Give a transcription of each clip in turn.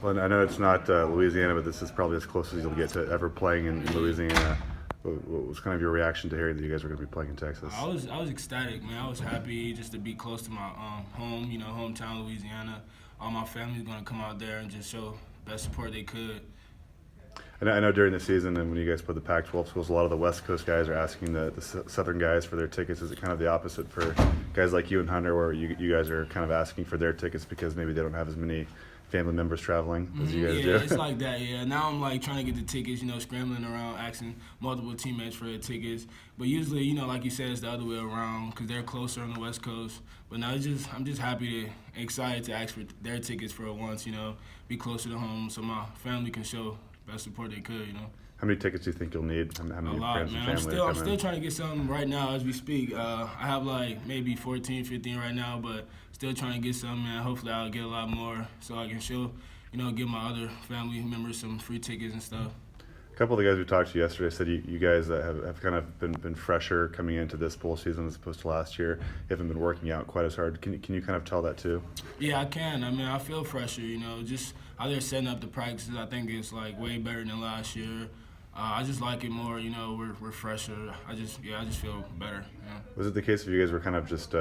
Well, I know it's not Louisiana, but this is probably as close as you'll get to ever playing in Louisiana. What was kind of your reaction to hearing that you guys were going to be playing in Texas? I was ecstatic, man. I was happy just to be close to my home, hometown, Louisiana. All my family's going to come out there and just show best support they could. And I know during the season and when you guys play the Pac-12 schools, a lot of the West Coast guys are asking the Southern guys for their tickets. Is it kind of the opposite for guys like you and Hunter, where you guys are kind of asking for their tickets because maybe they don't have as many family members traveling as you guys do? Yeah, it's like that, yeah. Now I'm like trying to get the tickets, scrambling around, asking multiple teammates for their tickets. But usually, like you said, it's the other way around because they're closer on the West Coast. But now I'm just happy to, excited to ask for their tickets for once, be closer to home so my family can show best support they could, How many tickets do you think you'll need? How many A lot, friends man. and family I'm still trying to get some right now as we speak. I have like maybe 14, 15 right now, but still trying to get some, man. Hopefully I'll get a lot more so I can show, give my other family members some free tickets and stuff. A couple of the guys we talked to yesterday said you guys have kind of been fresher coming into this bowl season as opposed to last year. You haven't been working out quite as hard. Can you kind of tell that too? Yeah, I can. I mean, I feel fresher, just how they're setting up the practices. I think it's like way better than last year. I just like it more, we're fresher. I just feel better. Yeah. Was it the case if you guys were kind of just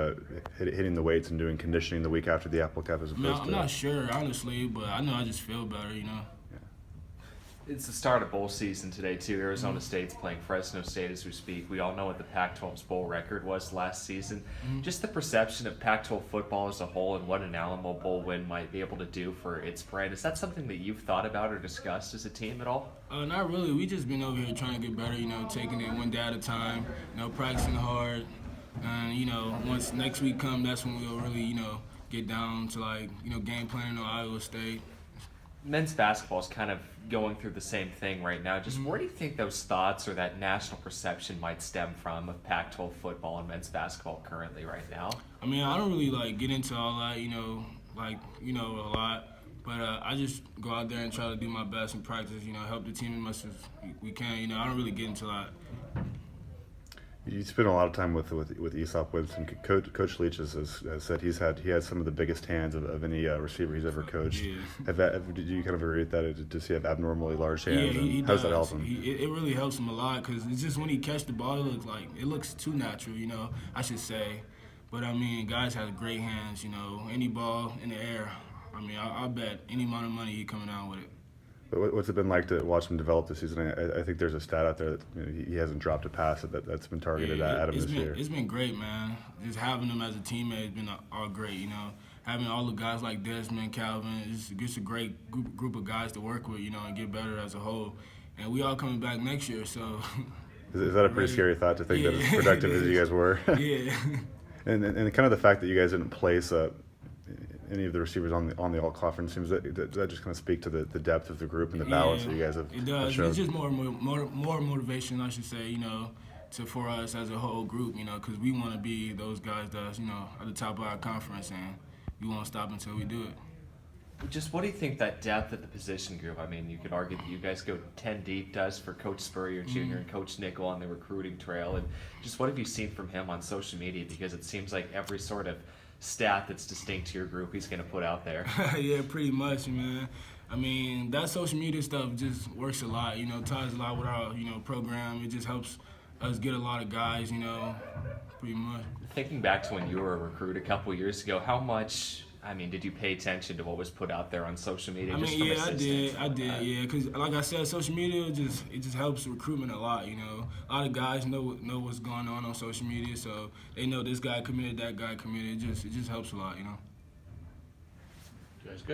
hitting the weights and doing conditioning the week after the Apple Cup as opposed to? I'm not sure, honestly, but I know I just feel better, It's the start of bowl season today, too. Arizona State's playing Fresno State as we speak. We all know what the Pac-12's bowl record was last season. Just the perception of Pac-12 football as a whole and what an Alamo Bowl win might be able to do for its brand. Is that something that you've thought about or discussed as a team at all? Not really. We just been over here trying to get better, taking it one day at a time, practicing hard. And, once next week comes, that's when we'll really, get down to, game planning on Iowa State. Men's basketball is kind of going through the same thing right now. Just where do you think those thoughts or that national perception might stem from of Pac-12 football and men's basketball currently right now? I mean, I don't really get into all that, a lot. But I just go out there and try to do my best in practice, help the team as much as we can. I don't really get into that. You spend a lot of time with Aesop Winston. Coach Leach has said he had some of the biggest hands of any receiver he's ever coached. Yeah. Did you kind of agree with that? Does he have abnormally large hands? Yeah, he how does does. that help him? It really helps him a lot because it's just when he catch the ball, it looks too natural. I should say. But I mean, guys have great hands. Any ball in the air. I mean, I bet any amount of money he coming down with it. But what's it been like to watch him develop this season? I think there's a stat out there that he hasn't dropped a pass that's been targeted at him this year. It's been great, man. Just having him as a teammate has been all great. Having all the guys like Desmond, Calvin, it's just a great group of guys to work with, and get better as a whole. And we all coming back next year, so. Is that a pretty scary thought to think that as productive as you guys were? Yeah. and kind of the fact that you guys didn't place any of the receivers on the all-conference teams, that just kind of speak to the depth of the group and the balance that you guys have It does. shown. It's just more motivation, I should say, for us as a whole group, because we want to be those guys that's, at the top of our conference, and we won't stop until we do it. Just what do you think that depth at the position group? I mean, you could argue that you guys go 10 deep does for Coach Spurrier Jr. and Coach Nickel on the recruiting trail. And just what have you seen from him on social media? Because it seems like every sort of stat that's distinct to your group he's going to put out there. Yeah, pretty much, man. I mean, that social media stuff just works a lot, ties a lot with our, program. It just helps us get a lot of guys, pretty much. Thinking back to when you were a recruit a couple years ago, how much, did you pay attention to what was put out there on social media? I did, yeah. Because like I said, social media it just helps recruitment a lot. A lot of guys know what's going on social media, so they know this guy committed, that guy committed. It just helps a lot, You guys good?